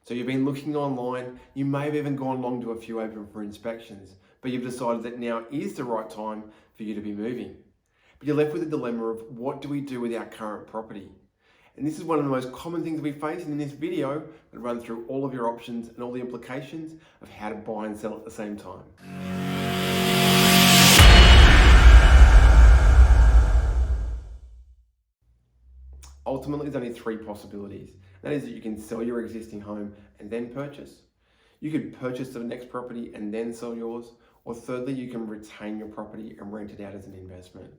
So you've been looking online, you may have even gone along to a few open for inspections, but you've decided that now is the right time for you to be moving. But you're left with the dilemma of what do we do with our current property? And this is one of the most common things we face, and in this video, I'll run through all of your options and all the implications of how to buy and sell at the same time. Ultimately, there's only three possibilities. That is that you can sell your existing home and then purchase. You could purchase the next property and then sell yours. Or thirdly, you can retain your property and rent it out as an investment.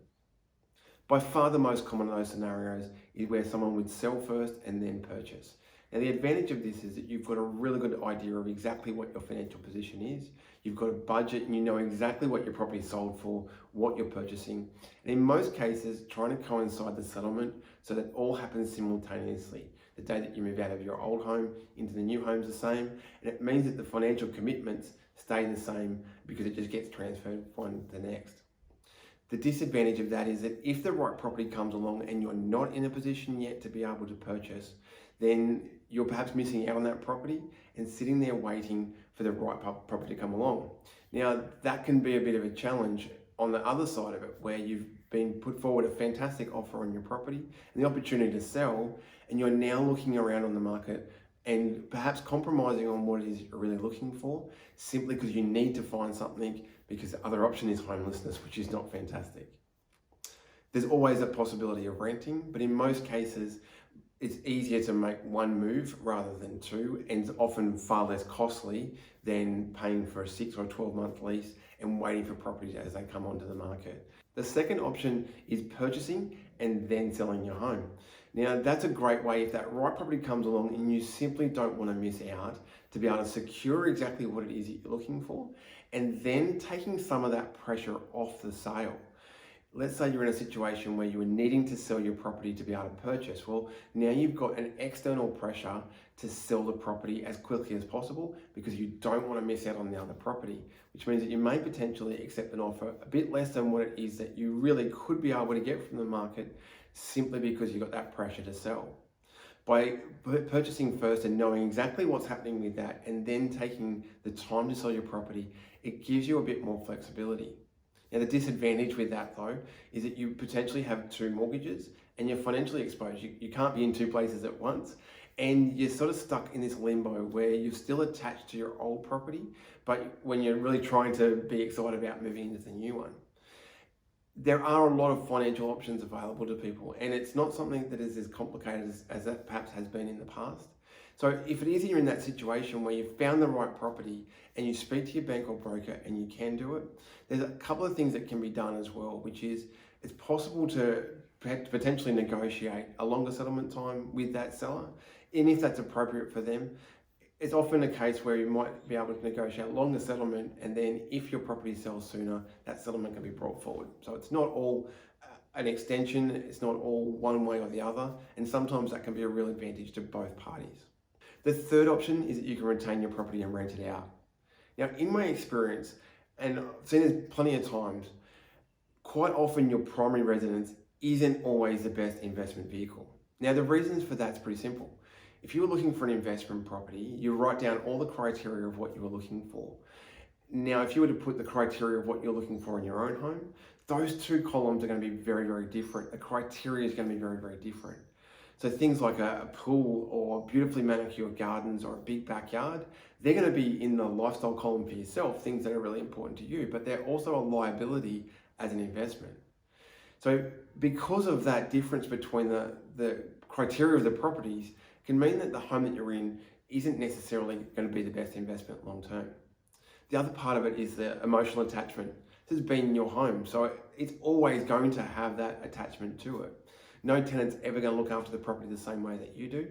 By far the most common of those scenarios is where someone would sell first and then purchase. Now the advantage of this is that you've got a really good idea of exactly what your financial position is. You've got a budget and you know exactly what your property sold for, what you're purchasing. And in most cases, trying to coincide the settlement so that all happens simultaneously. The day that you move out of your old home into the new home is the same. And it means that the financial commitments stay the same because it just gets transferred one to the next. The disadvantage of that is that if the right property comes along and you're not in a position yet to be able to purchase, then you're perhaps missing out on that property and sitting there waiting for the right property to come along. Now, that can be a bit of a challenge on the other side of it, where you've been put forward a fantastic offer on your property and the opportunity to sell, and you're now looking around on the market and perhaps compromising on what it is you're really looking for, simply because you need to find something because the other option is homelessness, which is not fantastic. There's always a possibility of renting, but in most cases, it's easier to make one move rather than two, and it's often far less costly than paying for a 6 or 12-month lease and waiting for properties as they come onto the market. The second option is purchasing and then selling your home. Now, that's a great way if that right property comes along and you simply don't want to miss out, to be able to secure exactly what it is that you're looking for, and then taking some of that pressure off the sale. Let's say you're in a situation where you were needing to sell your property to be able to purchase. Well, now you've got an external pressure to sell the property as quickly as possible because you don't want to miss out on the other property, which means that you may potentially accept an offer a bit less than what it is that you really could be able to get from the market, simply because you've got that pressure to sell. By purchasing first and knowing exactly what's happening with that and then taking the time to sell your property, it gives you a bit more flexibility. Now, the disadvantage with that though is that you potentially have two mortgages and you're financially exposed. You can't be in two places at once, and you're sort of stuck in this limbo where you're still attached to your old property, but when you're really trying to be excited about moving into the new one. There are a lot of financial options available to people, and it's not something that is as complicated as that perhaps has been in the past. So if it is you're in that situation where you've found the right property and you speak to your bank or broker and you can do it, there's a couple of things that can be done as well, which is it's possible to potentially negotiate a longer settlement time with that seller, and if that's appropriate for them. It's often a case where you might be able to negotiate a longer settlement, and then if your property sells sooner, that settlement can be brought forward. So it's not all an extension, it's not all one way or the other, and sometimes that can be a real advantage to both parties. The third option is that you can retain your property and rent it out. Now, in my experience, and I've seen this plenty of times, quite often your primary residence isn't always the best investment vehicle. Now, the reasons for that's pretty simple. If you were looking for an investment property, you write down all the criteria of what you were looking for. Now, if you were to put the criteria of what you're looking for in your own home, those two columns are going to be very, very different. The criteria is going to be very, very different. So things like a pool or beautifully manicured gardens or a big backyard, they're going to be in the lifestyle column for yourself, things that are really important to you, but they're also a liability as an investment. So because of that difference between the criteria of the properties, can mean that the home that you're in isn't necessarily going to be the best investment long term. The other part of it is the emotional attachment. This has been your home, so it's always going to have that attachment to it. No tenant's ever going to look after the property the same way that you do.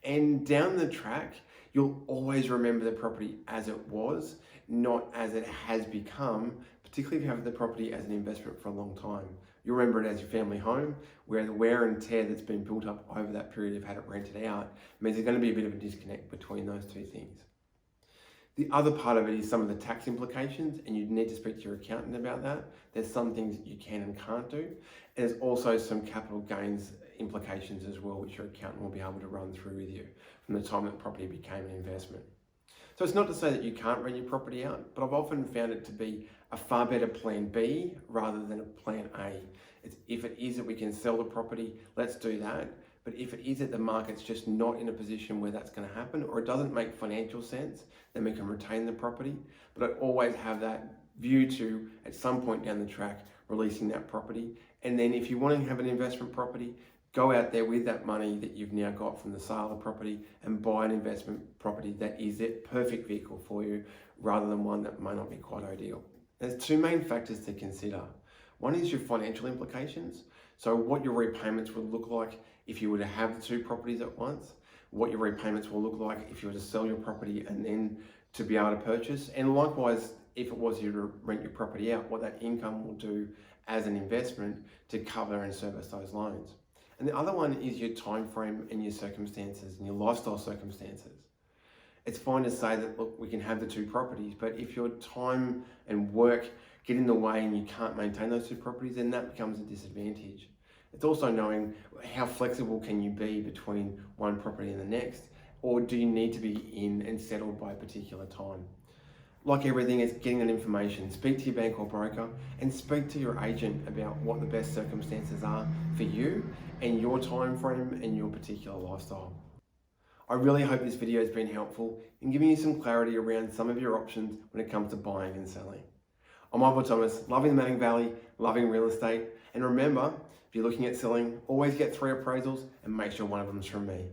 And down the track, you'll always remember the property as it was, not as it has become, particularly if you have the property as an investment for a long time. You'll remember it as your family home, where the wear and tear that's been built up over that period of had it rented out means there's going to be a bit of a disconnect between those two things. The other part of it is some of the tax implications, and you need to speak to your accountant about that. There's some things that you can and can't do. And there's also some capital gains implications as well, which your accountant will be able to run through with you from the time that property became an investment. So it's not to say that you can't rent your property out, but I've often found it to be a far better plan B rather than a plan A. If it is that we can sell the property, let's do that. But if it is that the market's just not in a position where that's going to happen, or it doesn't make financial sense, then we can retain the property. But I'd always have that view to, at some point down the track, releasing that property. And then if you want to have an investment property, go out there with that money that you've now got from the sale of the property and buy an investment property that is the perfect vehicle for you rather than one that may not be quite ideal. There's two main factors to consider. One is your financial implications. So what your repayments would look like if you were to have the two properties at once, what your repayments will look like if you were to sell your property and then to be able to purchase, and likewise, if it was you to rent your property out, what that income will do as an investment to cover and service those loans. And the other one is your time frame and your circumstances and your lifestyle circumstances. It's fine to say that, look, we can have the two properties, but if your time and work get in the way and you can't maintain those two properties, then that becomes a disadvantage. It's also knowing how flexible can you be between one property and the next, or do you need to be in and settled by a particular time? Like everything, it's getting that information. Speak to your bank or broker and speak to your agent about what the best circumstances are for you and your time frame and your particular lifestyle. I really hope this video has been helpful in giving you some clarity around some of your options when it comes to buying and selling. I'm Michael Thomas, loving the Manning Valley, loving real estate, and remember, if you're looking at selling, always get 3 appraisals and make sure one of them's from me.